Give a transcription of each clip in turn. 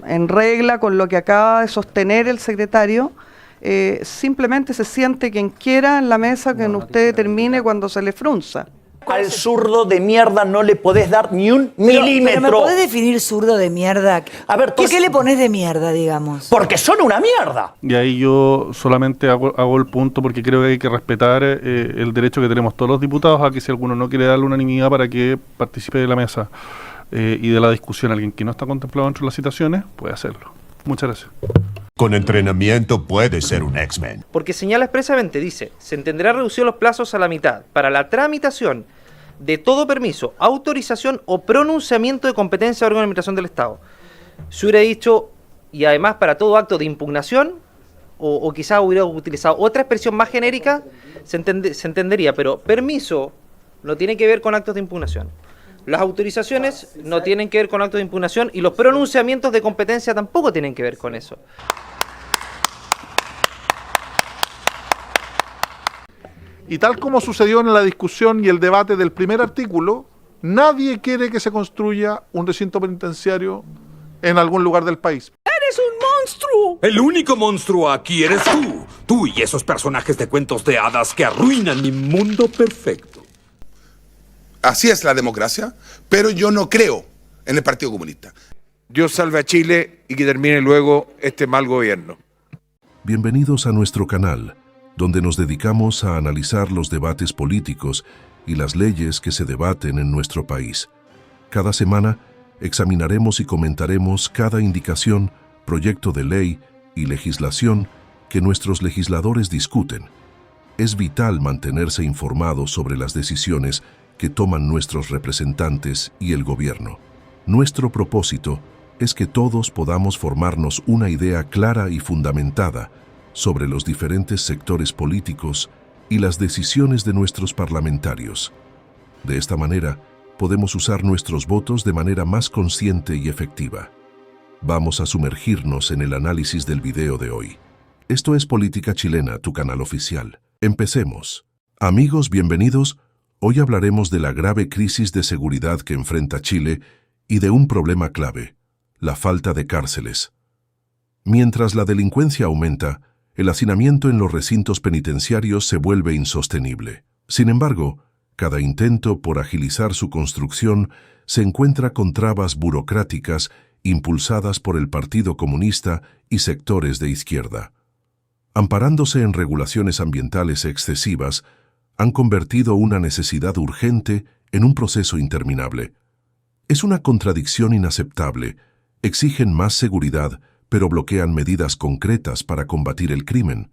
en regla con lo que acaba de sostener el secretario. Simplemente se siente quien quiera en la mesa que usted determine cuando se le frunza. Al zurdo de mierda no le podés dar ni un milímetro. Pero ¿me podés definir zurdo de mierda? A ver, ¿por qué le pones de mierda, digamos? Porque son una mierda. Y ahí yo solamente hago el punto porque creo que hay que respetar el derecho que tenemos todos los diputados a que si alguno no quiere darle unanimidad para que participe de la mesa y de la discusión, alguien que no está contemplado dentro de las citaciones, puede hacerlo. Muchas gracias. Con entrenamiento puede ser un X-Men. Porque señala expresamente, dice, se entenderá reducido los plazos a la mitad para la tramitación de todo permiso, autorización o pronunciamiento de competencia de órgano de administración del Estado. Se hubiera dicho, y además para todo acto de impugnación, o quizás hubiera utilizado otra expresión más genérica, se entendería, pero permiso no tiene que ver con actos de impugnación. Las autorizaciones no tienen que ver con actos de impugnación y los pronunciamientos de competencia tampoco tienen que ver con eso. Y tal como sucedió en la discusión y el debate del primer artículo, nadie quiere que se construya un recinto penitenciario en algún lugar del país. ¡Eres un monstruo! El único monstruo aquí eres tú. Tú y esos personajes de cuentos de hadas que arruinan mi mundo perfecto. Así es la democracia, pero yo no creo en el Partido Comunista. Dios salve a Chile y que termine luego este mal gobierno. Bienvenidos a nuestro canal, donde nos dedicamos a analizar los debates políticos y las leyes que se debaten en nuestro país. Cada semana examinaremos y comentaremos cada indicación, proyecto de ley y legislación que nuestros legisladores discuten. Es vital mantenerse informado sobre las decisiones que toman nuestros representantes y el gobierno. Nuestro propósito es que todos podamos formarnos una idea clara y fundamentada sobre los diferentes sectores políticos y las decisiones de nuestros parlamentarios. De esta manera, podemos usar nuestros votos de manera más consciente y efectiva. Vamos a sumergirnos en el análisis del video de hoy. Esto es Política Chilena, tu canal oficial. Empecemos. Amigos, bienvenidos. Hoy hablaremos de la grave crisis de seguridad que enfrenta Chile y de un problema clave, la falta de cárceles. Mientras la delincuencia aumenta, el hacinamiento en los recintos penitenciarios se vuelve insostenible. Sin embargo, cada intento por agilizar su construcción se encuentra con trabas burocráticas impulsadas por el Partido Comunista y sectores de izquierda. Amparándose en regulaciones ambientales excesivas, han convertido una necesidad urgente en un proceso interminable. Es una contradicción inaceptable. Exigen más seguridad, pero bloquean medidas concretas para combatir el crimen.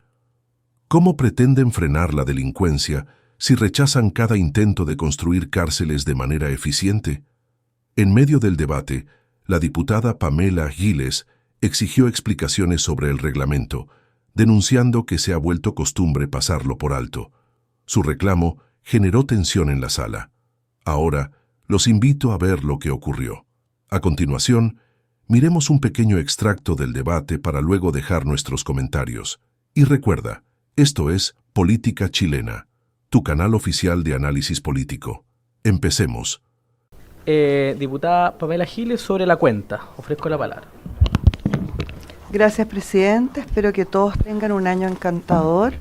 ¿Cómo pretenden frenar la delincuencia si rechazan cada intento de construir cárceles de manera eficiente? En medio del debate, la diputada Pamela Giles exigió explicaciones sobre el reglamento, denunciando que se ha vuelto costumbre pasarlo por alto. Su reclamo generó tensión en la sala. Ahora, los invito a ver lo que ocurrió. A continuación, miremos un pequeño extracto del debate para luego dejar nuestros comentarios. Y recuerda, esto es Política Chilena, tu canal oficial de análisis político. Empecemos. Diputada Pamela Giles, sobre la cuenta. Ofrezco la palabra. Gracias, presidente. Espero que todos tengan un año encantador.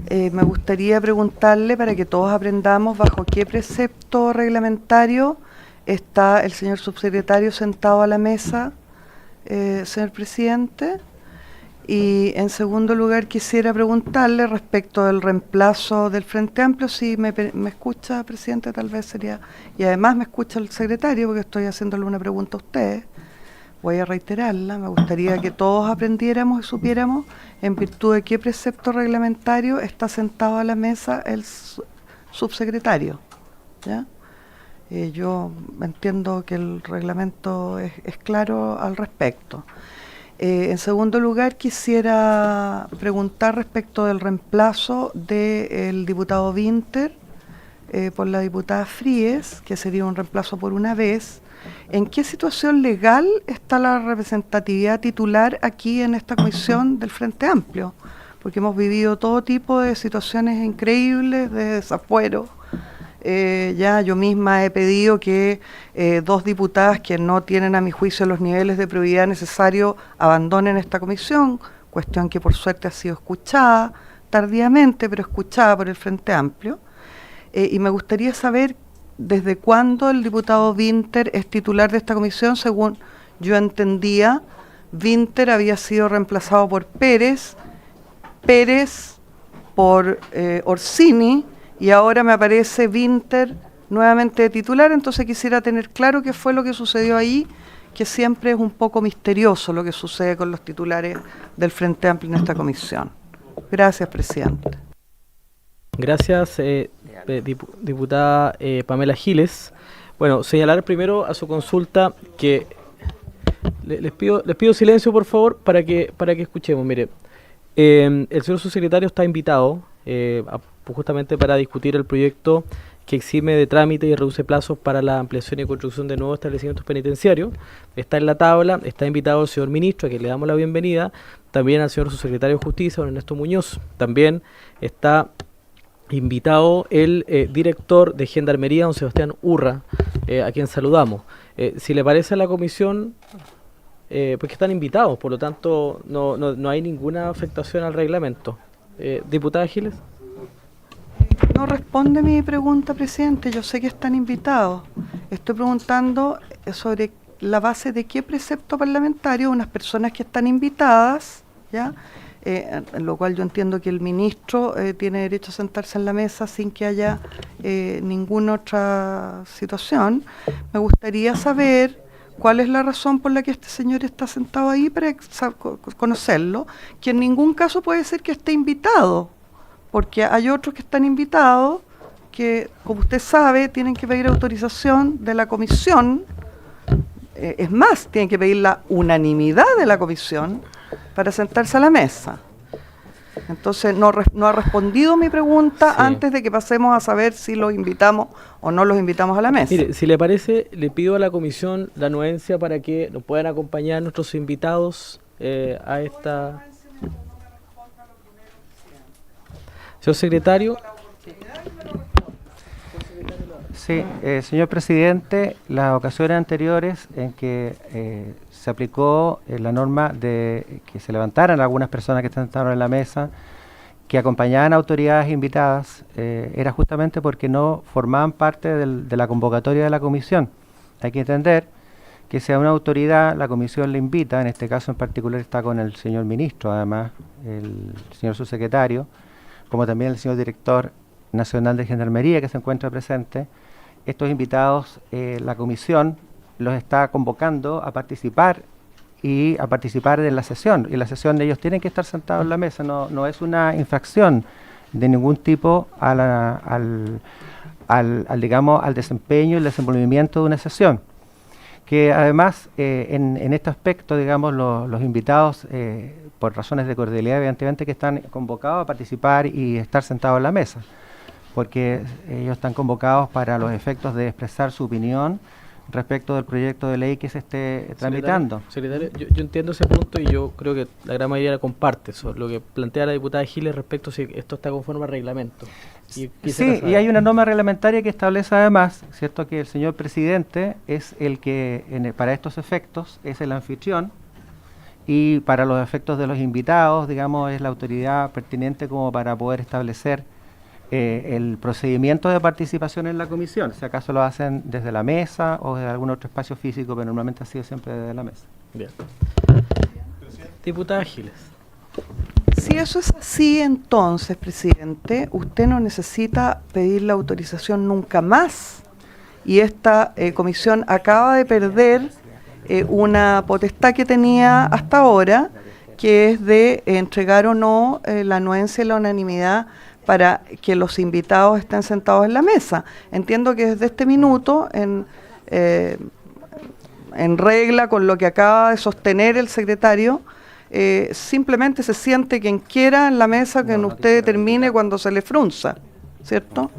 Me gustaría preguntarle, para que todos aprendamos, bajo qué precepto reglamentario está el señor subsecretario sentado a la mesa, señor presidente. Y en segundo lugar quisiera preguntarle respecto del reemplazo del Frente Amplio, si me escucha, presidente, tal vez sería, y además me escucha el secretario, porque estoy haciéndole una pregunta a ustedes. Voy a reiterarla. Me gustaría que todos aprendiéramos y supiéramos en virtud de qué precepto reglamentario está sentado a la mesa el subsecretario, ¿ya? Yo entiendo que el reglamento es claro al respecto. En segundo lugar, quisiera preguntar respecto del reemplazo del diputado Winter por la diputada Fríes, que sería un reemplazo por una vez. ¿En qué situación legal está la representatividad titular aquí en esta comisión del Frente Amplio? Porque hemos vivido todo tipo de situaciones increíbles, de desafuero, Ya yo misma he pedido que 2 diputadas que no tienen a mi juicio los niveles de probidad necesarios abandonen esta comisión, cuestión que por suerte ha sido escuchada tardíamente, pero escuchada por el Frente Amplio. Y me gustaría saber desde cuándo el diputado Winter es titular de esta comisión. Según yo entendía, Winter había sido reemplazado por Pérez, Pérez por Orsini, y ahora me aparece Winter nuevamente de titular. Entonces quisiera tener claro qué fue lo que sucedió ahí, que siempre es un poco misterioso lo que sucede con los titulares del Frente Amplio en esta comisión. Gracias, presidente. Gracias, diputada Pamela Giles. Bueno, señalar primero a su consulta que les pido silencio, por favor, para que escuchemos. Mire, el señor subsecretario está invitado justamente para discutir el proyecto que exime de trámite y reduce plazos para la ampliación y construcción de nuevos establecimientos penitenciarios. Está en la tabla, está invitado el señor ministro, a quien le damos la bienvenida, también al señor subsecretario de Justicia, don Ernesto Muñoz. También está invitado el director de Gendarmería, don Sebastián Urra, a quien saludamos. Si le parece a la comisión, pues que están invitados, por lo tanto no hay ninguna afectación al reglamento. Diputada Giles. No responde mi pregunta, presidente. Yo sé que están invitados. Estoy preguntando sobre la base de qué precepto parlamentario unas personas que están invitadas, ¿ya? En lo cual yo entiendo que el ministro tiene derecho a sentarse en la mesa sin que haya ninguna otra situación. Me gustaría saber cuál es la razón por la que este señor está sentado ahí, para conocerlo, que en ningún caso puede ser que esté invitado, porque hay otros que están invitados que, como usted sabe, tienen que pedir autorización de la comisión. Es más, tienen que pedir la unanimidad de la comisión para sentarse a la mesa. Entonces no ha respondido mi pregunta. Sí. Antes de que pasemos a saber si los invitamos o no los invitamos a la mesa. Mire, si le parece, le pido a la comisión la anuencia para que nos puedan acompañar nuestros invitados a esta... Señor secretario. Sí, señor presidente, las ocasiones anteriores en que se aplicó la norma de que se levantaran algunas personas que están sentadas en la mesa, que acompañaban a autoridades invitadas, era justamente porque no formaban parte de la convocatoria de la comisión. Hay que entender que si a una autoridad la comisión le invita, en este caso en particular está con el señor ministro, además, el señor subsecretario, como también el señor director nacional de Gendarmería que se encuentra presente, estos invitados, la comisión los está convocando a participar de la sesión. Y la sesión de ellos tienen que estar sentados en la mesa, no es una infracción de ningún tipo al desempeño y el desenvolvimiento de una sesión. Que además, en este aspecto, digamos, los invitados, por razones de cordialidad, evidentemente que están convocados a participar y estar sentados en la mesa, porque ellos están convocados para los efectos de expresar su opinión respecto del proyecto de ley que se esté tramitando. Secretario, yo entiendo ese punto y yo creo que la gran mayoría lo comparte, lo que plantea la diputada Giles respecto a si esto está conforme al reglamento. Sí, y hay una norma reglamentaria que establece además, cierto, que el señor presidente es el que, para estos efectos, es el anfitrión, y para los efectos de los invitados, digamos, es la autoridad pertinente como para poder establecer el procedimiento de participación en la comisión, si acaso lo hacen desde la mesa o desde algún otro espacio físico, pero normalmente ha sido siempre desde la mesa. Bien. Diputada Giles. Si eso es así, entonces, presidente, usted no necesita pedir la autorización nunca más, y esta comisión acaba de perder una potestad que tenía hasta ahora, que es de entregar o no la anuencia y la unanimidad para que los invitados estén sentados en la mesa. Entiendo que desde este minuto, en regla con lo que acaba de sostener el secretario, simplemente se siente quien quiera en la mesa que usted determine cuando se le frunza, ¿cierto?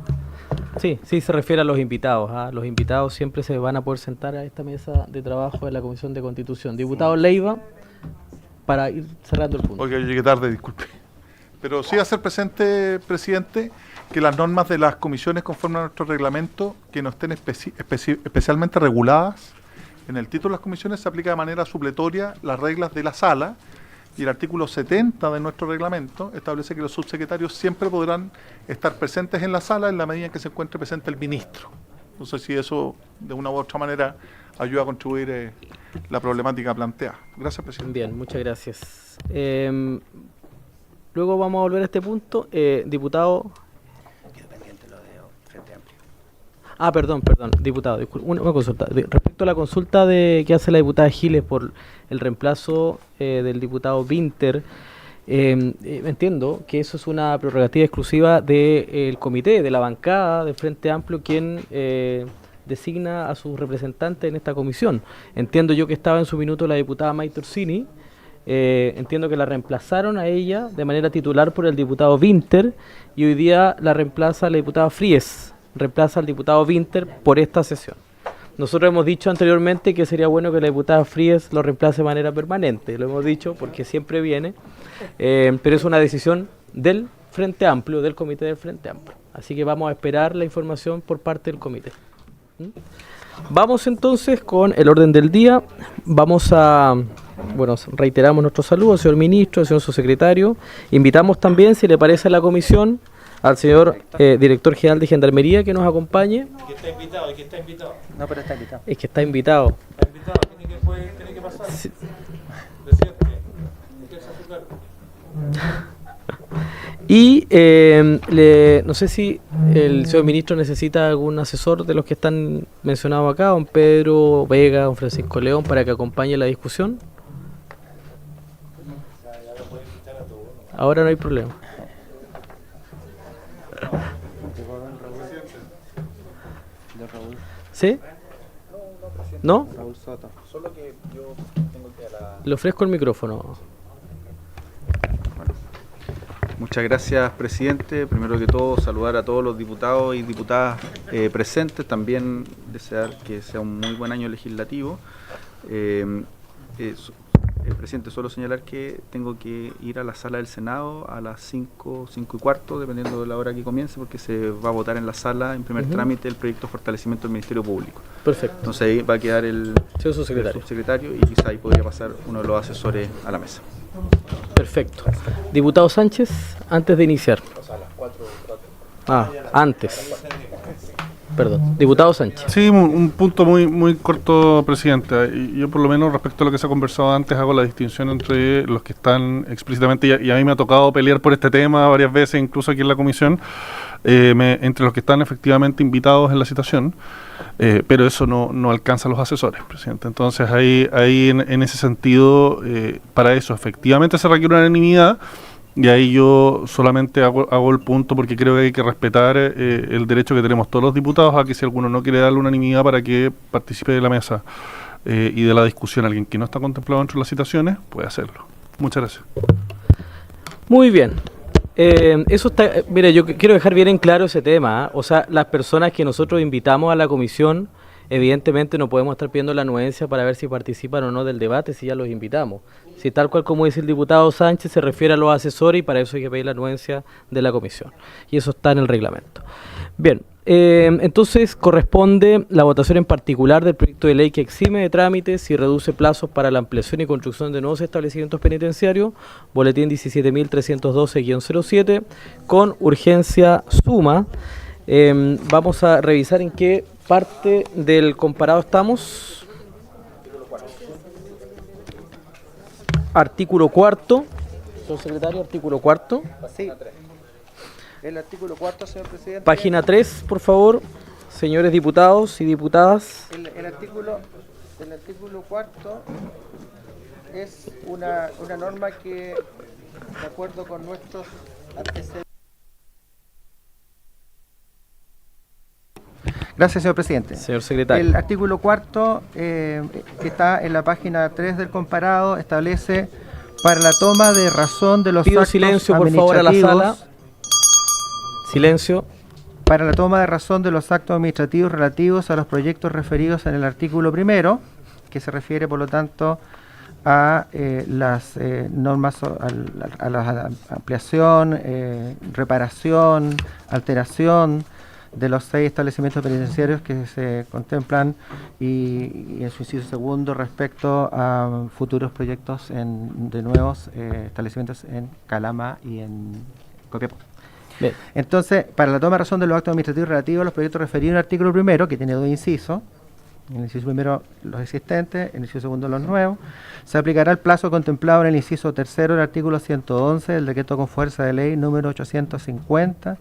Sí, se refiere a los invitados. Los invitados siempre se van a poder sentar a esta mesa de trabajo de la Comisión de Constitución. Diputado Leiva, para ir cerrando el punto. Oiga, yo llegué tarde, disculpe. Pero sí hacer presente, presidente, que las normas de las comisiones conforme a nuestro reglamento, que no estén especialmente reguladas, en el título de las comisiones se aplica de manera supletoria las reglas de la sala, y el artículo 70 de nuestro reglamento establece que los subsecretarios siempre podrán estar presentes en la sala en la medida en que se encuentre presente el ministro. No sé si eso de una u otra manera ayuda a contribuir la problemática planteada. Gracias, presidente. Bien, muchas gracias. Luego vamos a volver a este punto. Diputado... perdón, diputado, una consulta. Respecto a la consulta que hace la diputada Giles por el reemplazo del diputado Winter, entiendo que eso es una prerrogativa exclusiva del comité, de la bancada del Frente Amplio, quien designa a sus representantes en esta comisión. Entiendo yo que estaba en su minuto la diputada Maite Orsini, entiendo que la reemplazaron a ella de manera titular por el diputado Winter, y hoy día la reemplaza la diputada Fries. Reemplaza al diputado Winter por esta sesión. Nosotros hemos dicho anteriormente que sería bueno que la diputada Fries lo reemplace de manera permanente, lo hemos dicho porque siempre viene, pero es una decisión del Frente Amplio, del comité del Frente Amplio. Así que vamos a esperar la información por parte del comité. Vamos entonces con el orden del día. Reiteramos nuestro saludo al señor ministro, al señor subsecretario. Invitamos también, si le parece a la comisión, al señor director general de Gendarmería que nos acompañe. Que está invitado, que está invitado. No, pero está invitado. Es que está invitado. Está invitado, tiene que pasar. Sí. Presidente, usted es a su cargo. Y no sé si el señor ministro necesita algún asesor de los que están mencionados acá, don Pedro Vega, don Francisco León, para que acompañe la discusión. Ahora no hay problema. ¿Sí? ¿No? Raúl Soto. Solo que yo tengo que Le ofrezco el micrófono. Muchas gracias, presidente. Primero que todo, saludar a todos los diputados y diputadas presentes. También desear que sea un muy buen año legislativo. Presidente, solo señalar que tengo que ir a la sala del Senado a las 5:15, dependiendo de la hora que comience, porque se va a votar en la sala, en primer trámite, el proyecto de fortalecimiento del Ministerio Público. Perfecto. Entonces ahí va a quedar el subsecretario y quizá ahí podría pasar uno de los asesores a la mesa. Perfecto. Diputado Sánchez, antes de iniciar. Antes. Perdón, diputado Sánchez. Sí, un punto muy corto, presidente. Yo por lo menos respecto a lo que se ha conversado antes hago la distinción entre los que están explícitamente, y a mí me ha tocado pelear por este tema varias veces, incluso aquí en la comisión, entre los que están efectivamente invitados en la citación, pero eso no alcanza a los asesores, presidente. Entonces ahí en ese sentido, para eso efectivamente se requiere unanimidad. Y ahí yo solamente hago el punto porque creo que hay que respetar el derecho que tenemos todos los diputados a que si alguno no quiere darle unanimidad para que participe de la mesa y de la discusión, alguien que no está contemplado entre las citaciones, puede hacerlo. Muchas gracias. Muy bien. Eso está, mire, yo quiero dejar bien en claro ese tema, ¿eh? O sea, las personas que nosotros invitamos a la comisión, evidentemente no podemos estar pidiendo la anuencia para ver si participan o no del debate si ya los invitamos. Si tal cual como dice el diputado Sánchez se refiere a los asesores, y para eso hay que pedir la anuencia de la comisión. Y eso está en el reglamento. Bien, entonces corresponde la votación en particular del proyecto de ley que exime de trámites y reduce plazos para la ampliación y construcción de nuevos establecimientos penitenciarios, boletín 17.312-07, con urgencia suma. Vamos a revisar en qué parte del comparado estamos. Artículo cuarto. Señor secretario, artículo cuarto. Sí. El artículo cuarto, señor presidente. Página 3, por favor, señores diputados y diputadas. El artículo cuarto es una norma que, de acuerdo con nuestros antecedentes. Gracias, señor presidente. Señor secretario. El artículo cuarto, que está en la página 3 del comparado, establece para la toma de razón de los Pido actos silencio, por favor, a la sala. Silencio. Para la toma de razón de los actos administrativos relativos a los proyectos referidos en el artículo primero, que se refiere, por lo tanto, a las normas, a la ampliación, reparación, alteración de los 6 establecimientos penitenciarios que se contemplan y en su inciso segundo respecto a futuros proyectos de nuevos establecimientos en Calama y en Copiapó. Bien. Entonces, para la toma de razón de los actos administrativos relativos a los proyectos referidos en el artículo primero, que tiene 2 incisos, en el inciso primero los existentes, en el inciso segundo los nuevos, se aplicará el plazo contemplado en el inciso tercero del artículo 111 del decreto con fuerza de ley número 850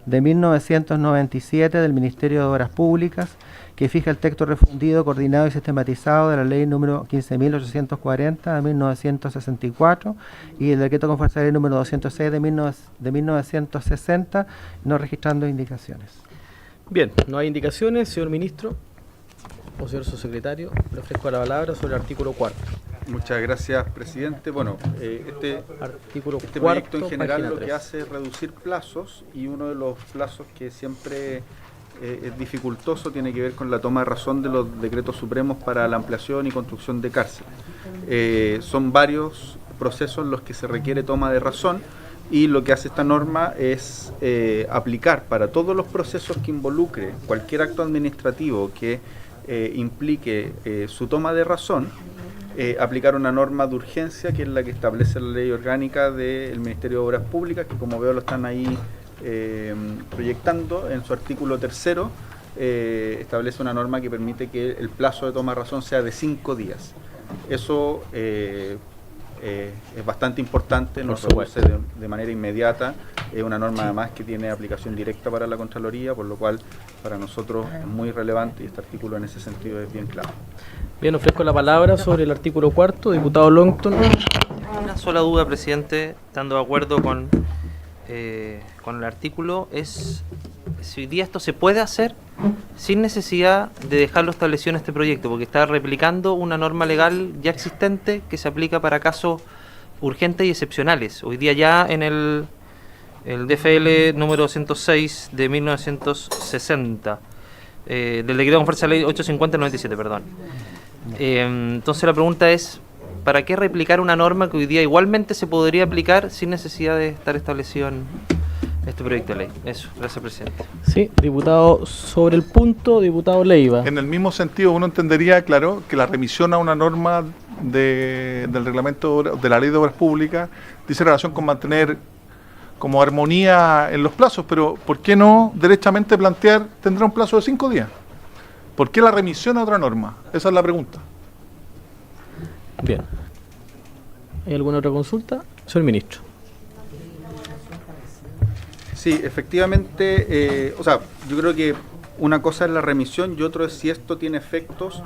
de 1997 del Ministerio de Obras Públicas, que fija el texto refundido, coordinado y sistematizado de la ley número 15.840 de 1964 y el decreto con fuerza de ley número 206 de 1960, no registrando indicaciones. Bien, no hay indicaciones, señor ministro o señor subsecretario, le ofrezco la palabra sobre el artículo 4. Muchas gracias, presidente. Bueno, este proyecto en general lo que hace es reducir plazos, y uno de los plazos que siempre es dificultoso tiene que ver con la toma de razón de los decretos supremos para la ampliación y construcción de cárceles. Son varios procesos en los que se requiere toma de razón, y lo que hace esta norma es aplicar para todos los procesos que involucre cualquier acto administrativo que implique su toma de razón, aplicar una norma de urgencia, que es la que establece la ley orgánica del Ministerio de Obras Públicas, que como veo lo están ahí proyectando en su artículo 3º. Establece una norma que permite que el plazo de toma de razón sea de 5 días. Eso es bastante importante, nos reduce de manera inmediata. Es una norma además que tiene aplicación directa para la Contraloría, por lo cual para nosotros es muy relevante, y este artículo en ese sentido es bien claro. Bien, ofrezco la palabra sobre el artículo 4, diputado Longton. Una sola duda, presidente, estando de acuerdo con el artículo, es si hoy día esto se puede hacer sin necesidad de dejarlo establecido en este proyecto, porque está replicando una norma legal ya existente que se aplica para casos urgentes y excepcionales. Hoy día ya en el DFL número 106 de 1960, del decreto con fuerza de ley 850-97, perdón. Entonces la pregunta es, ¿para qué replicar una norma que hoy día igualmente se podría aplicar sin necesidad de estar establecido en este proyecto de ley? Eso, gracias, presidente. Sí, diputado, sobre el punto, diputado Leiva. En el mismo sentido, uno entendería, claro, que la remisión a una norma del reglamento de la ley de obras públicas dice relación con mantener como armonía en los plazos, pero ¿por qué no derechamente plantear tendrá un plazo de 5 días? ¿Por qué la remisión a otra norma? Esa es la pregunta. Bien. ¿Hay alguna otra consulta? Señor ministro. Sí, efectivamente, yo creo que una cosa es la remisión y otro es si esto tiene efectos,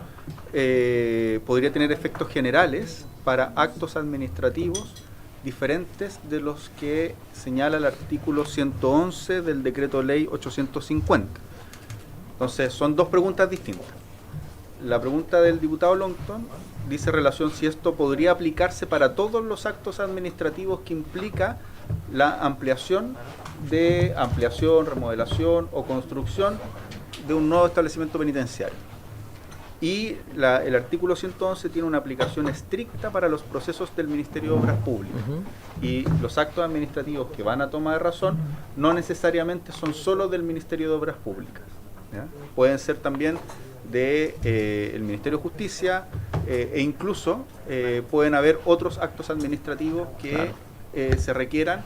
podría tener efectos generales para actos administrativos diferentes de los que señala el artículo 111 del decreto ley 850. Entonces, son dos preguntas distintas. La pregunta del diputado Longton dice relación si esto podría aplicarse para todos los actos administrativos que implica la ampliación, remodelación o construcción de un nuevo establecimiento penitenciario. Y el artículo 111 tiene una aplicación estricta para los procesos del Ministerio de Obras Públicas. Y los actos administrativos que van a toma de razón no necesariamente son solo del Ministerio de Obras Públicas, ¿ya? Pueden ser también del Ministerio de Justicia, e incluso pueden haber otros actos administrativos que se requieran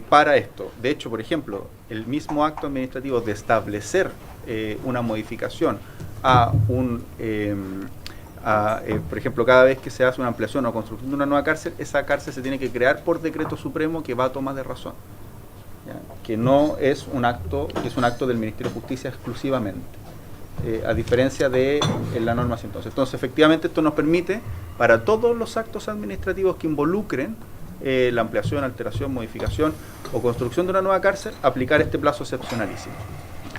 para esto. De hecho, por ejemplo, el mismo acto administrativo de establecer una modificación por ejemplo, cada vez que se hace una ampliación o construcción de una nueva cárcel, esa cárcel se tiene que crear por decreto supremo que va a toma de razón, ¿ya? Que no es un acto, que es un acto del Ministerio de Justicia exclusivamente, a diferencia de la norma 111. Entonces, efectivamente, esto nos permite, para todos los actos administrativos que involucren la ampliación, alteración, modificación o construcción de una nueva cárcel, aplicar este plazo excepcionalísimo.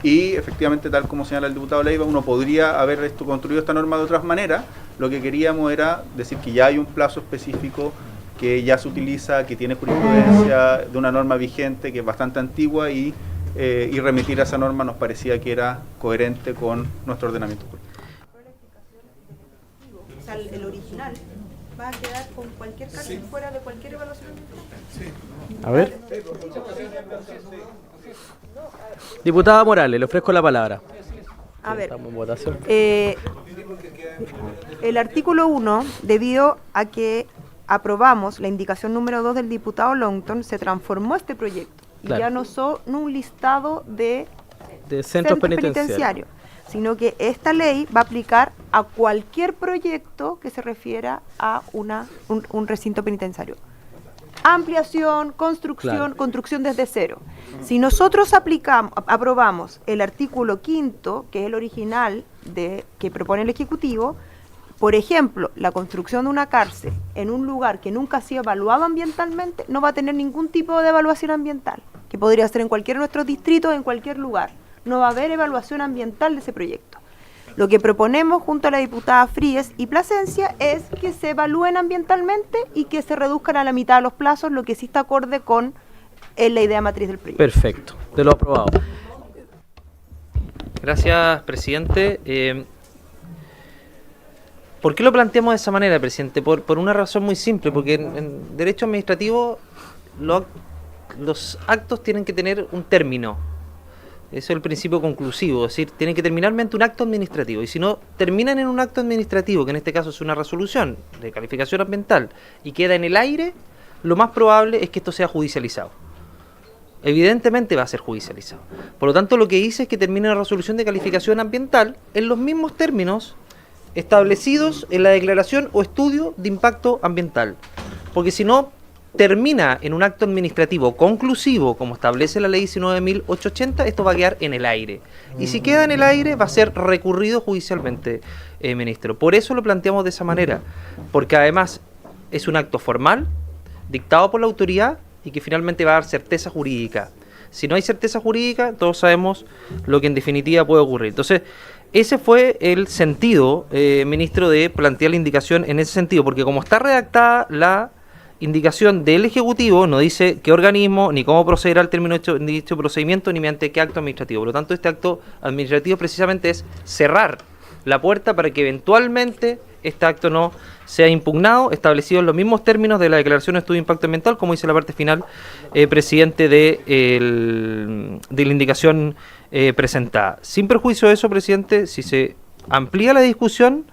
Y efectivamente, tal como señala el diputado Leiva, uno podría haber construido esta norma de otras maneras. Lo que queríamos era decir que ya hay un plazo específico que ya se utiliza, que tiene jurisprudencia de una norma vigente que es bastante antigua, y remitir a esa norma nos parecía que era coherente con nuestro ordenamiento jurídico. O sea, el original va a quedar con cualquier cárcel fuera de cualquier evaluación ambiental. A ver. Diputada Morales, le ofrezco la palabra. A ver, Estamos en votación. el artículo 1, debido a que aprobamos la indicación número 2 del diputado Longton, se transformó este proyecto. Claro. Y ya no son un listado de Centros penitenciarios. sino que esta ley va a aplicar a cualquier proyecto que se refiera a un recinto penitenciario. Ampliación, construcción, Claro. construcción desde cero. Si nosotros aprobamos el artículo 5, que es el original que propone el Ejecutivo, por ejemplo, la construcción de una cárcel en un lugar que nunca ha sido evaluado ambientalmente, no va a tener ningún tipo de evaluación ambiental, que podría ser en cualquiera de nuestros distritos, en cualquier lugar. No va a haber evaluación ambiental de ese proyecto. Lo que proponemos junto a la diputada Fríes y Plasencia es que se evalúen ambientalmente y que se reduzcan a la mitad los plazos, lo que sí está acorde con la idea matriz del proyecto. Perfecto, de lo aprobado. Gracias, presidente. ¿Por qué lo planteamos de esa manera, presidente? Por una razón muy simple, porque en derecho administrativo los actos tienen que tener un término. Eso es el principio conclusivo, es decir, tienen que terminar mediante un acto administrativo. Y si no terminan en un acto administrativo, que en este caso es una resolución de calificación ambiental, y queda en el aire, lo más probable es que esto sea judicializado. Evidentemente va a ser judicializado. Por lo tanto, lo que dice es que termine la resolución de calificación ambiental en los mismos términos establecidos en la declaración o estudio de impacto ambiental. Porque si no termina en un acto administrativo conclusivo, como establece la ley 19.880, esto va a quedar en el aire. Y si queda en el aire, va a ser recurrido judicialmente, ministro. Por eso lo planteamos de esa manera, porque además es un acto formal, dictado por la autoridad, y que finalmente va a dar certeza jurídica. Si no hay certeza jurídica, todos sabemos lo que en definitiva puede ocurrir. Entonces, ese fue el sentido, ministro, de plantear la indicación en ese sentido, porque como está redactada la indicación del Ejecutivo, no dice qué organismo ni cómo procederá al término de dicho procedimiento ni mediante qué acto administrativo. Por lo tanto, este acto administrativo precisamente es cerrar la puerta para que eventualmente este acto no sea impugnado, establecido en los mismos términos de la declaración de estudio de impacto ambiental, como dice la parte final, presidente, de la indicación presentada. Sin perjuicio de eso, presidente, si se amplía la discusión,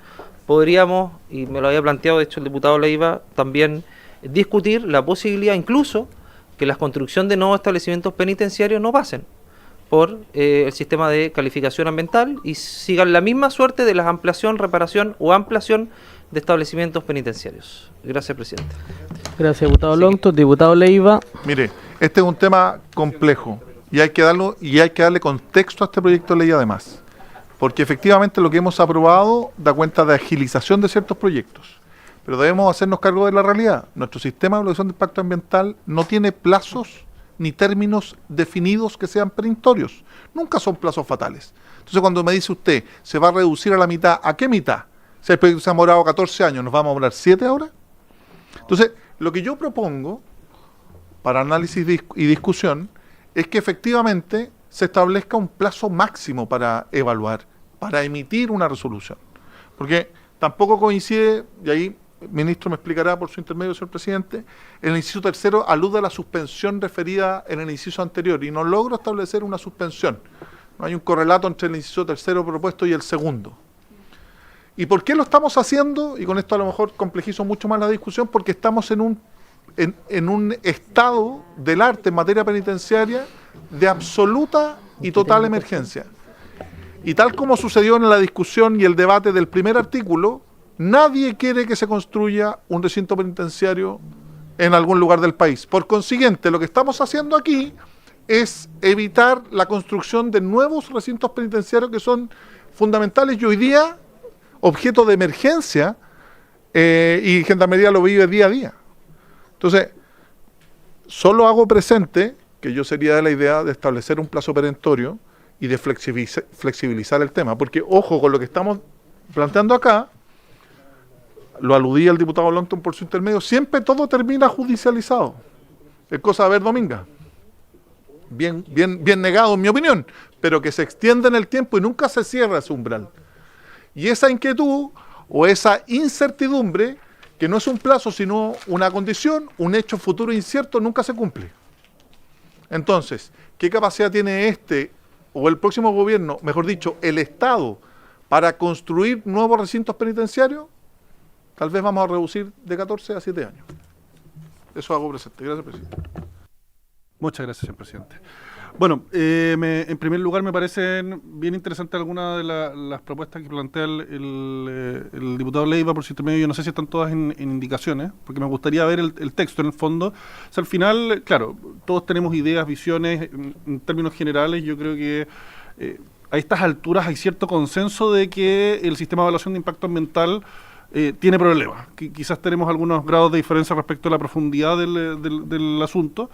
podríamos, y me lo había planteado de hecho el diputado Leiva, también discutir la posibilidad incluso que la construcción de nuevos establecimientos penitenciarios no pasen por el sistema de calificación ambiental y sigan la misma suerte de la ampliación, reparación o ampliación de establecimientos penitenciarios. Gracias, presidente. Gracias, diputado Longton. Diputado Leiva. Mire, este es un tema complejo y hay que darle contexto a este proyecto de ley además, porque efectivamente lo que hemos aprobado da cuenta de agilización de ciertos proyectos. Pero debemos hacernos cargo de la realidad. Nuestro sistema de evaluación de impacto ambiental no tiene plazos ni términos definidos que sean perentorios. Nunca son plazos fatales. Entonces, cuando me dice usted, ¿se va a reducir a la mitad? ¿A qué mitad? Si el proyecto se ha demorado 14 años, ¿nos vamos a demorar 7 ahora? Entonces, lo que yo propongo, para análisis y discusión, es que efectivamente se establezca un plazo máximo para evaluar, para emitir una resolución. Porque tampoco coincide, y ahí el ministro me explicará por su intermedio, señor presidente, el inciso tercero alude a la suspensión referida en el inciso anterior y no logro establecer una suspensión. No hay un correlato entre el inciso tercero propuesto y el segundo. ¿Y por qué lo estamos haciendo? Y con esto a lo mejor complejizo mucho más la discusión, porque estamos en un estado del arte en materia penitenciaria de absoluta y total emergencia. Y tal como sucedió en la discusión y el debate del primer artículo, nadie quiere que se construya un recinto penitenciario en algún lugar del país. Por consiguiente, lo que estamos haciendo aquí es evitar la construcción de nuevos recintos penitenciarios que son fundamentales y hoy día objeto de emergencia y Gendarmería lo vive día a día. Entonces, solo hago presente que yo sería de la idea de establecer un plazo perentorio y de flexibilizar el tema, porque ojo con lo que estamos planteando acá, lo aludía el diputado Longton por su intermedio, siempre todo termina judicializado. Es cosa de ver Dominga. Bien negado en mi opinión, pero que se extiende en el tiempo y nunca se cierra ese umbral. Y esa inquietud o esa incertidumbre que no es un plazo, sino una condición, un hecho futuro incierto, nunca se cumple. Entonces, ¿qué capacidad tiene este o el próximo gobierno, mejor dicho, el Estado, para construir nuevos recintos penitenciarios? Tal vez vamos a reducir de 14 a 7 años. Eso hago presente. Gracias, presidente. Muchas gracias, señor presidente. Bueno, en primer lugar me parecen bien interesantes algunas de las propuestas que plantea el diputado Leiva por su intermedio. Yo no sé si están todas en indicaciones, porque me gustaría ver el texto en el fondo. O sea, al final, claro, todos tenemos ideas, visiones, en términos generales. Yo creo que a estas alturas hay cierto consenso de que el sistema de evaluación de impacto ambiental tiene problemas. Quizás tenemos algunos grados de diferencia respecto a la profundidad del asunto,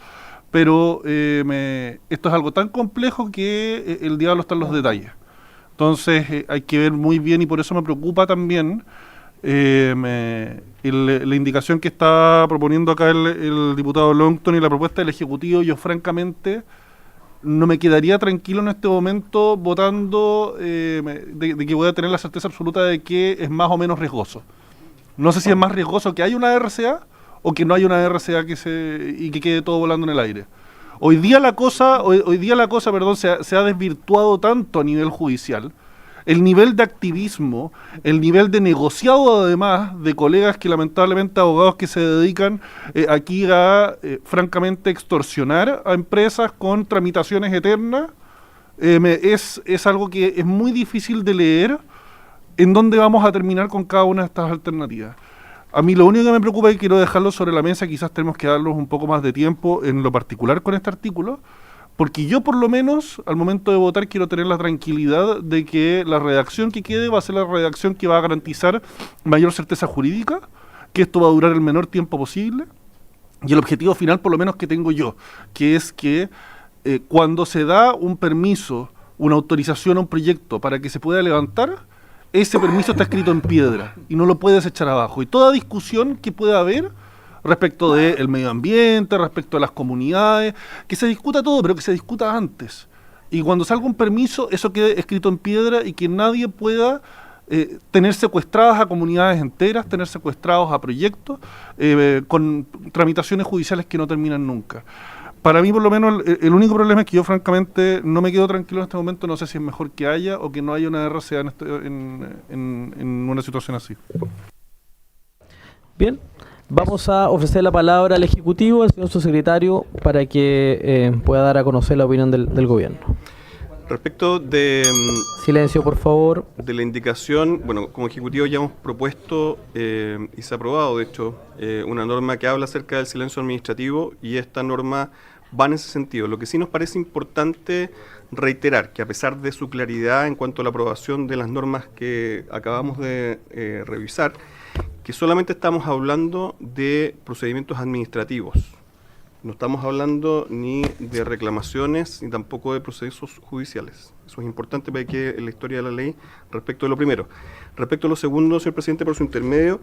pero esto es algo tan complejo que el diablo está en los detalles. Entonces hay que ver muy bien, y por eso me preocupa también la indicación que está proponiendo acá el diputado Longton y la propuesta del Ejecutivo. Yo francamente no me quedaría tranquilo en este momento votando de que voy a tener la certeza absoluta de que es más o menos riesgoso. No sé si es más riesgoso que haya una RCA o que no haya una RCA y que quede todo volando en el aire. Hoy día la cosa, se ha desvirtuado tanto a nivel judicial, el nivel de activismo, el nivel de negociado además de colegas que lamentablemente, abogados que se dedican aquí a francamente extorsionar a empresas con tramitaciones eternas, es algo que es muy difícil de leer en dónde vamos a terminar con cada una de estas alternativas. A mí lo único que me preocupa, y quiero dejarlo sobre la mesa, quizás tenemos que darnos un poco más de tiempo en lo particular con este artículo, porque yo por lo menos al momento de votar quiero tener la tranquilidad de que la redacción que quede va a ser la redacción que va a garantizar mayor certeza jurídica, que esto va a durar el menor tiempo posible, y el objetivo final por lo menos que tengo yo, que es que cuando se da un permiso, una autorización a un proyecto para que se pueda levantar, ese permiso está escrito en piedra y no lo puedes echar abajo. Y toda discusión que pueda haber respecto del medio ambiente, respecto a las comunidades, que se discuta todo, pero que se discuta antes. Y cuando salga un permiso, eso quede escrito en piedra y que nadie pueda tener secuestradas a comunidades enteras, tener secuestrados a proyectos con tramitaciones judiciales que no terminan nunca. Para mí, por lo menos, el único problema es que yo, francamente, no me quedo tranquilo en este momento. No sé si es mejor que haya o que no haya una RCA en una situación así. Bien, vamos a ofrecer la palabra al Ejecutivo, al señor subsecretario, para que pueda dar a conocer la opinión del Gobierno. Respecto de... Silencio, por favor. De la indicación, bueno, como Ejecutivo ya hemos propuesto y se ha aprobado, de hecho, una norma que habla acerca del silencio administrativo, y esta norma va en ese sentido. Lo que sí nos parece importante reiterar, que a pesar de su claridad en cuanto a la aprobación de las normas que acabamos de revisar, que solamente estamos hablando de procedimientos administrativos. No estamos hablando ni de reclamaciones ni tampoco de procesos judiciales. Eso es importante para que en la historia de la ley respecto de lo primero. Respecto a lo segundo, señor presidente, por su intermedio,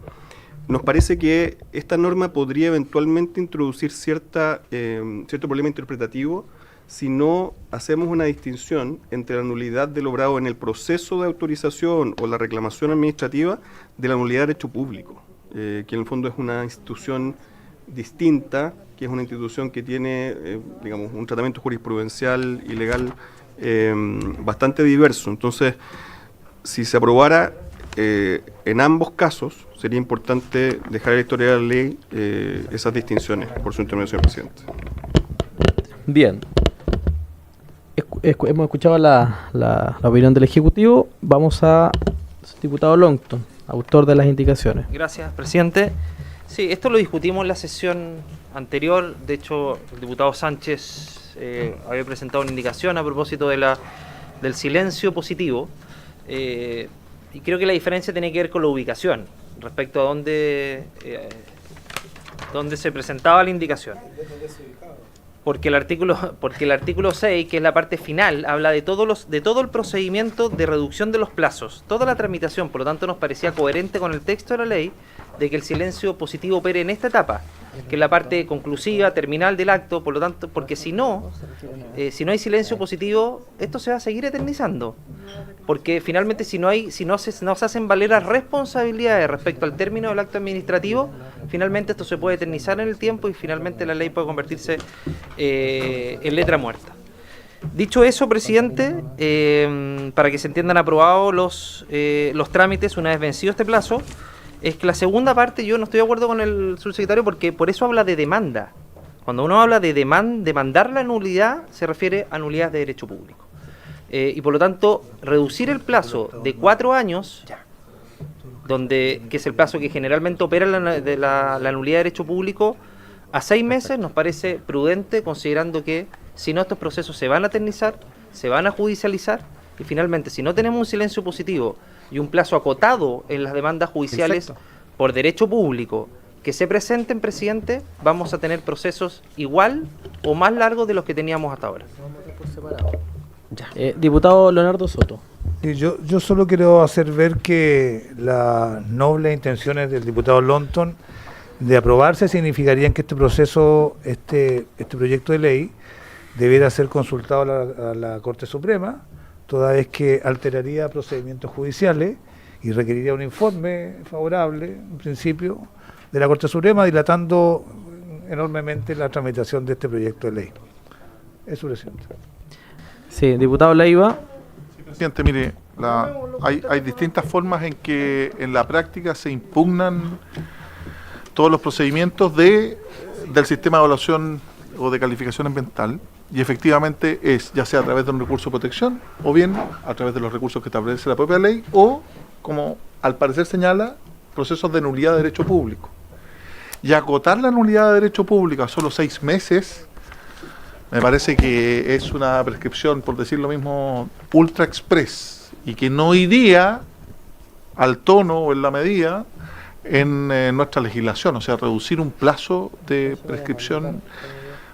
nos parece que esta norma podría eventualmente introducir cierto problema interpretativo si no hacemos una distinción entre la nulidad del obrado en el proceso de autorización o la reclamación administrativa de la nulidad de derecho público, que en el fondo es una institución distinta, que es una institución que tiene, digamos, un tratamiento jurisprudencial y legal bastante diverso. Entonces, si se aprobara en ambos casos, sería importante dejar en la historia de la ley esas distinciones, por su intermedio, señor presidente. Bien. Hemos escuchado la opinión del Ejecutivo. Vamos a diputado Longton, autor de las indicaciones. Gracias, presidente. Sí, esto lo discutimos en la sesión anterior. De hecho, el diputado Sánchez había presentado una indicación a propósito del silencio positivo. Y creo que la diferencia tiene que ver con la ubicación respecto a dónde se presentaba la indicación. Porque el artículo 6, que es la parte final, habla de todo el procedimiento de reducción de los plazos, toda la tramitación. Por lo tanto, nos parecía coherente con el texto de la ley de que el silencio positivo opere en esta etapa. que es la parte conclusiva, terminal del acto, por lo tanto, porque si no hay silencio positivo, esto se va a seguir eternizando. Porque finalmente si no se hacen valer las responsabilidades respecto al término del acto administrativo, finalmente esto se puede eternizar en el tiempo y finalmente la ley puede convertirse en letra muerta. Dicho eso, presidente, para que se entiendan aprobados los trámites una vez vencido este plazo, es que la segunda parte yo no estoy de acuerdo con el subsecretario porque por eso habla de demanda. Cuando uno habla de demandar la nulidad, se refiere a nulidad de derecho público. Y por lo tanto, reducir el plazo de 4 años, que es el plazo que generalmente opera la nulidad de derecho público, a 6 meses nos parece prudente, considerando que si no estos procesos se van a eternizar, se van a judicializar, y finalmente si no tenemos un silencio positivo y un plazo acotado en las demandas judiciales por derecho público que se presenten, presidente, vamos a tener procesos igual o más largos de los que teníamos hasta ahora. Diputado Leonardo Soto. Yo solo quiero hacer ver que las nobles intenciones del diputado Longton de aprobarse significarían que este proceso, este proyecto de ley, debiera ser consultado a la Corte Suprema, toda vez que alteraría procedimientos judiciales y requeriría un informe favorable, en principio, de la Corte Suprema, dilatando enormemente la tramitación de este proyecto de ley. Eso, presidente. Sí, diputado Leiva. Sí, presidente, mire, hay distintas formas en que en la práctica se impugnan todos los procedimientos del sistema de evaluación o de calificación ambiental, y efectivamente es ya sea a través de un recurso de protección o bien a través de los recursos que establece la propia ley o, como al parecer señala, procesos de nulidad de derecho público. Y acotar la nulidad de derecho público a solo 6 meses me parece que es una prescripción, por decir lo mismo, ultra express, y que no iría al tono o en la medida en nuestra legislación, o sea, reducir un plazo de prescripción,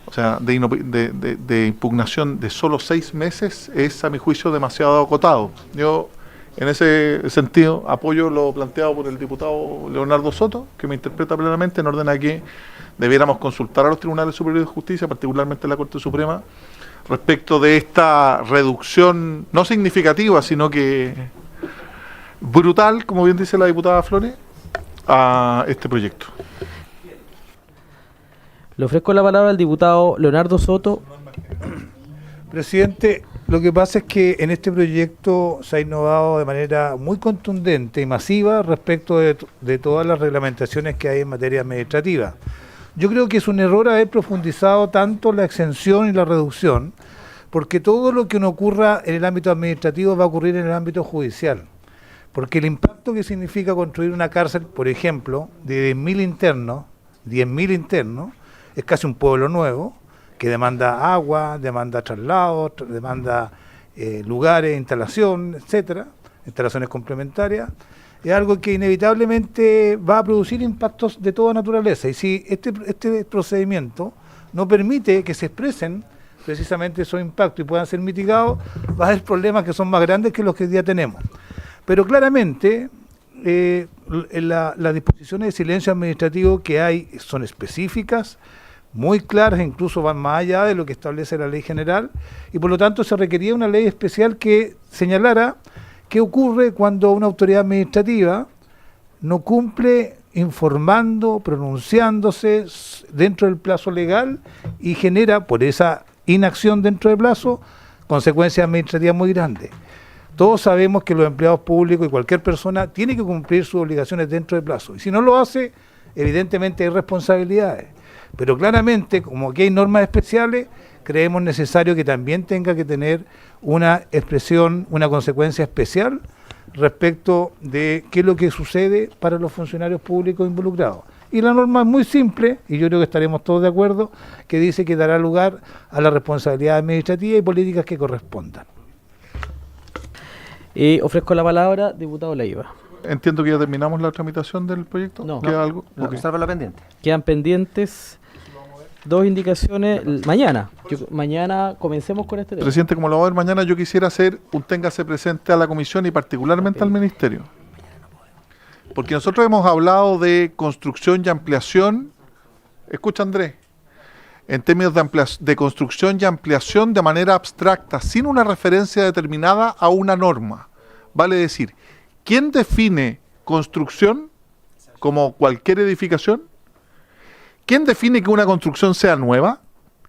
o sea, de impugnación de solo 6 meses es, a mi juicio, demasiado acotado. Yo, en ese sentido, apoyo lo planteado por el diputado Leonardo Soto, que me interpreta plenamente en orden a que debiéramos consultar a los tribunales superiores de justicia, particularmente la Corte Suprema, respecto de esta reducción no significativa, sino que brutal, como bien dice la diputada Flores, a este proyecto. Le ofrezco la palabra al diputado Leonardo Soto. Presidente, lo que pasa es que en este proyecto se ha innovado de manera muy contundente y masiva respecto de todas las reglamentaciones que hay en materia administrativa. Yo creo que es un error haber profundizado tanto la exención y la reducción, porque todo lo que no ocurra en el ámbito administrativo va a ocurrir en el ámbito judicial. Porque el impacto que significa construir una cárcel, por ejemplo, de 10.000 internos, es casi un pueblo nuevo, que demanda agua, demanda traslados, demanda lugares, instalación, etcétera, instalaciones complementarias. Es algo que inevitablemente va a producir impactos de toda naturaleza. Y si este procedimiento no permite que se expresen precisamente esos impactos y puedan ser mitigados, va a haber problemas que son más grandes que los que hoy día tenemos. Pero claramente las disposiciones de silencio administrativo que hay son específicas, muy claras, incluso van más allá de lo que establece la ley general, y por lo tanto se requería una ley especial que señalara qué ocurre cuando una autoridad administrativa no cumple informando, pronunciándose dentro del plazo legal y genera, por esa inacción dentro del plazo, consecuencias administrativas muy grandes. Todos sabemos que los empleados públicos y cualquier persona tiene que cumplir sus obligaciones dentro del plazo, y si no lo hace, evidentemente hay responsabilidades. Pero claramente, como aquí hay normas especiales, creemos necesario que también tenga que tener una expresión, una consecuencia especial respecto de qué es lo que sucede para los funcionarios públicos involucrados. Y la norma es muy simple, y yo creo que estaremos todos de acuerdo, que dice que dará lugar a la responsabilidad administrativa y políticas que correspondan. Ofrezco la palabra, diputado Leiva. Entiendo que ya terminamos la tramitación del proyecto. No. ¿Queda algo? Lo que salva la pendiente. Quedan pendientes 2 indicaciones mañana. Mañana comencemos con este tema. Presidente, como lo va a ver mañana, yo quisiera hacer un téngase presente a la comisión y particularmente al ministerio. Porque nosotros hemos hablado de construcción y ampliación escucha Andrés, en términos de construcción y ampliación de manera abstracta, sin una referencia determinada a una norma. Vale decir, ¿quién define construcción como cualquier edificación? ¿Quién define que una construcción sea nueva?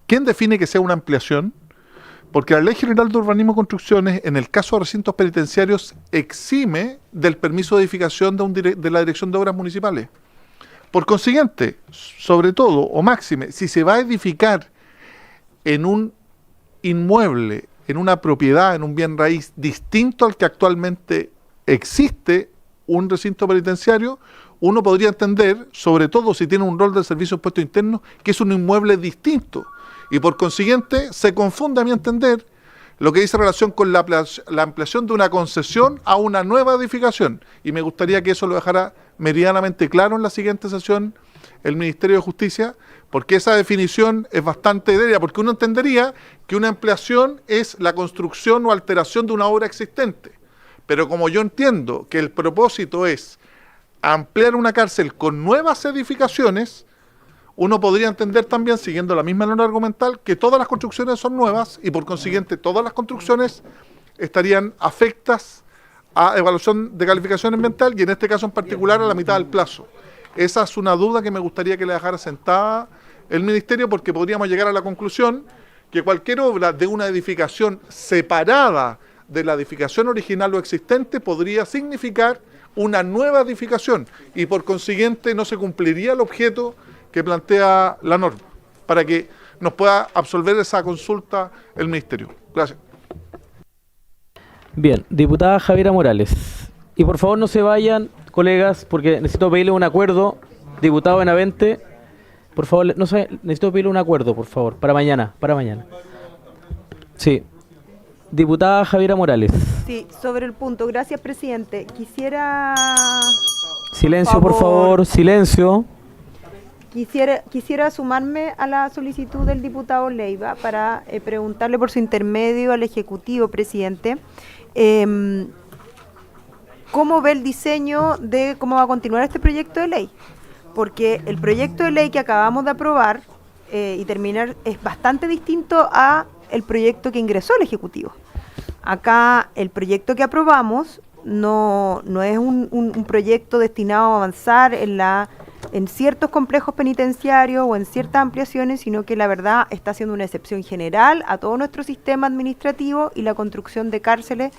¿Quién define que sea una ampliación? Porque la Ley General de Urbanismo y Construcciones, en el caso de recintos penitenciarios, exime del permiso de edificación de la Dirección de Obras Municipales. Por consiguiente, sobre todo, o máxime, si se va a edificar en un inmueble, en una propiedad, en un bien raíz distinto al que actualmente existe un recinto penitenciario, uno podría entender, sobre todo si tiene un rol del Servicio de Impuestos Internos, que es un inmueble distinto. Y por consiguiente, se confunde, a mi entender, lo que dice relación con la ampliación de una concesión a una nueva edificación. Y me gustaría que eso lo dejara meridianamente claro en la siguiente sesión el Ministerio de Justicia, porque esa definición es bastante etérea, porque uno entendería que una ampliación es la construcción o alteración de una obra existente. Pero como yo entiendo que el propósito es ampliar una cárcel con nuevas edificaciones, uno podría entender también, siguiendo la misma línea argumental, que todas las construcciones son nuevas y por consiguiente todas las construcciones estarían afectas a evaluación de calificación ambiental y en este caso en particular a la mitad del plazo. Esa es una duda que me gustaría que le dejara sentada el Ministerio, porque podríamos llegar a la conclusión que cualquier obra de una edificación separada de la edificación original o existente podría significar una nueva edificación y por consiguiente no se cumpliría el objeto que plantea la norma, para que nos pueda absolver esa consulta el Ministerio. Gracias. Bien, diputada Javiera Morales. Y por favor no se vayan, colegas, porque necesito pedirle un acuerdo. Diputado Benavente, por favor, no se, necesito pedirle un acuerdo, por favor, para mañana. Sí. Diputada Javiera Morales. Sí, sobre el punto. Gracias, presidente. Quisiera... Silencio, por favor, silencio. Quisiera sumarme a la solicitud del diputado Leiva para preguntarle por su intermedio al Ejecutivo, presidente, ¿cómo ve el diseño de cómo va a continuar este proyecto de ley? Porque el proyecto de ley que acabamos de aprobar y terminar es bastante distinto a el proyecto que ingresó el Ejecutivo. Acá el proyecto que aprobamos no es un proyecto destinado a avanzar en ciertos complejos penitenciarios o en ciertas ampliaciones, sino que la verdad está haciendo una excepción general a todo nuestro sistema administrativo y la construcción de cárceles,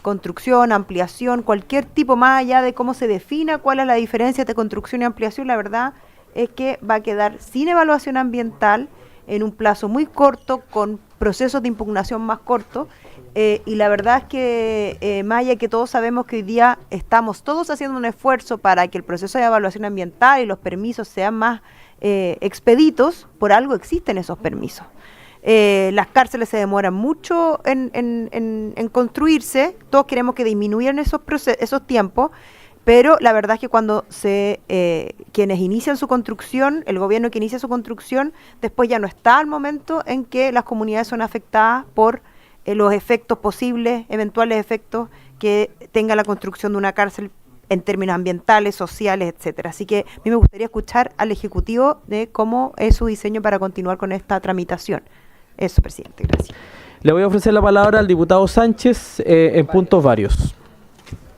construcción, ampliación, cualquier tipo, más allá de cómo se defina cuál es la diferencia entre construcción y ampliación, la verdad es que va a quedar sin evaluación ambiental en un plazo muy corto, con procesos de impugnación más cortos, y la verdad es que más allá que todos sabemos que hoy día estamos todos haciendo un esfuerzo para que el proceso de evaluación ambiental y los permisos sean más expeditos, por algo existen esos permisos. Las cárceles se demoran mucho en construirse, todos queremos que disminuyan esos tiempos, pero la verdad es que cuando quienes inician su construcción, el gobierno que inicia su construcción, después ya no está al momento en que las comunidades son afectadas por los efectos posibles, eventuales efectos que tenga la construcción de una cárcel en términos ambientales, sociales, etcétera. Así que a mí me gustaría escuchar al Ejecutivo de cómo es su diseño para continuar con esta tramitación. Eso, presidente, gracias. Le voy a ofrecer la palabra al diputado Sánchez en puntos varios.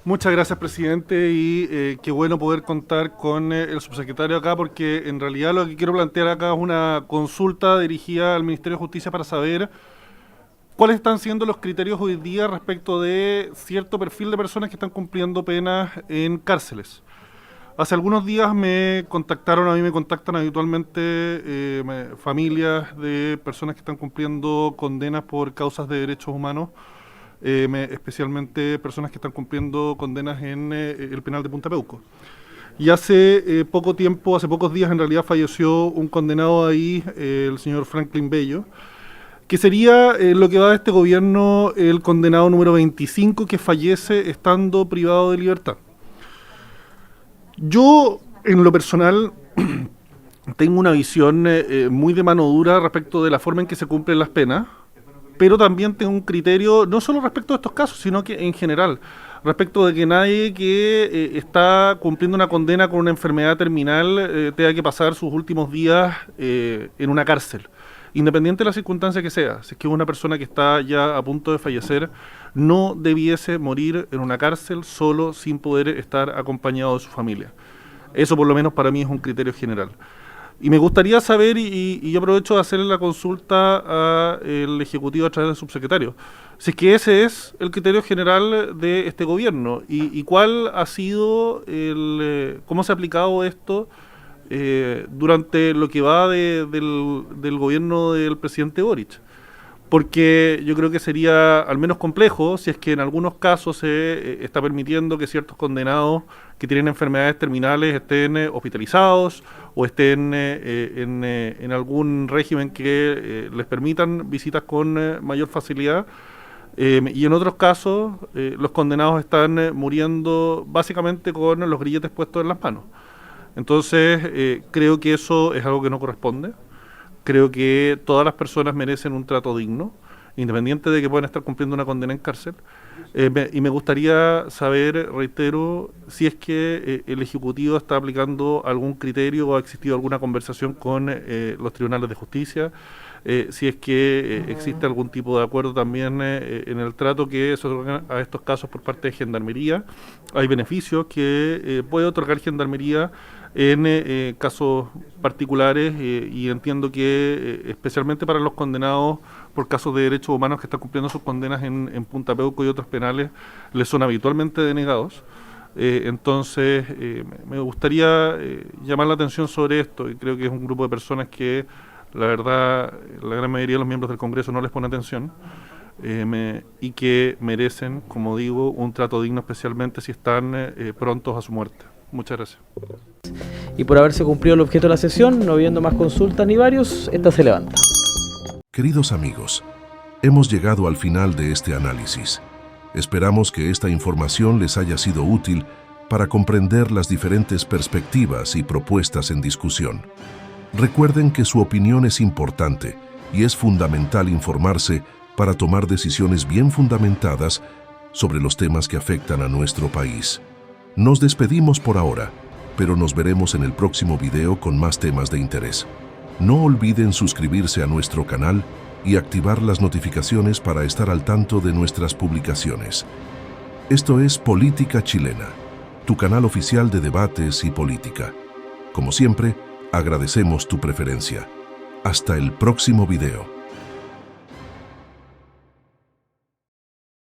Muchas gracias, presidente, y qué bueno poder contar con el subsecretario acá, porque en realidad lo que quiero plantear acá es una consulta dirigida al Ministerio de Justicia para saber cuáles están siendo los criterios hoy día respecto de cierto perfil de personas que están cumpliendo penas en cárceles. Hace algunos días me contactan habitualmente familias de personas que están cumpliendo condenas por causas de derechos humanos, especialmente personas que están cumpliendo condenas en el penal de Punta Peuco. Y hace pocos días en realidad falleció un condenado ahí, el señor Franklin Bello, que sería lo que va de este gobierno el condenado número 25 que fallece estando privado de libertad. Yo, en lo personal, tengo una visión muy de mano dura respecto de la forma en que se cumplen las penas, pero también tengo un criterio no solo respecto a estos casos, sino que en general. respecto de que nadie que está cumpliendo una condena con una enfermedad terminal tenga que pasar sus últimos días en una cárcel, independiente de la circunstancia que sea. Si es que una persona que está ya a punto de fallecer no debiese morir en una cárcel solo, sin poder estar acompañado de su familia. Eso por lo menos para mí es un criterio general. Y me gustaría saber, y yo aprovecho de hacerle la consulta al Ejecutivo a través del subsecretario, si es que ese es el criterio general de este gobierno y cuál ha sido, cómo se ha aplicado esto durante lo que va del gobierno del presidente Boric. Porque yo creo que sería al menos complejo si es que en algunos casos se está permitiendo que ciertos condenados que tienen enfermedades terminales estén hospitalizados o estén en algún régimen que les permitan visitas con mayor facilidad. Y en otros casos los condenados están muriendo básicamente con los grilletes puestos en las manos. Entonces creo que eso es algo que no corresponde. Creo que todas las personas merecen un trato digno, independiente de que puedan estar cumpliendo una condena en cárcel. Y me gustaría saber, reitero, si es que el Ejecutivo está aplicando algún criterio o ha existido alguna conversación con los tribunales de justicia, si es que existe algún tipo de acuerdo también en el trato que se otorga a estos casos por parte de Gendarmería. Hay beneficios que puede otorgar Gendarmería en casos particulares y entiendo que especialmente para los condenados por casos de derechos humanos que están cumpliendo sus condenas en Punta Peuco y otros penales les son habitualmente denegados. Entonces me gustaría llamar la atención sobre esto, y creo que es un grupo de personas que la verdad la gran mayoría de los miembros del Congreso no les pone atención y que merecen, como digo, un trato digno, especialmente si están prontos a su muerte. Muchas gracias. Y por haberse cumplido el objeto de la sesión, no habiendo más consultas ni varios, esta se levanta. Queridos amigos, hemos llegado al final de este análisis. Esperamos que esta información les haya sido útil para comprender las diferentes perspectivas y propuestas en discusión. Recuerden que su opinión es importante y es fundamental informarse para tomar decisiones bien fundamentadas sobre los temas que afectan a nuestro país. Nos despedimos por ahora, pero nos veremos en el próximo video con más temas de interés. No olviden suscribirse a nuestro canal y activar las notificaciones para estar al tanto de nuestras publicaciones. Esto es Política Chilena, tu canal oficial de debates y política. Como siempre, agradecemos tu preferencia. Hasta el próximo video.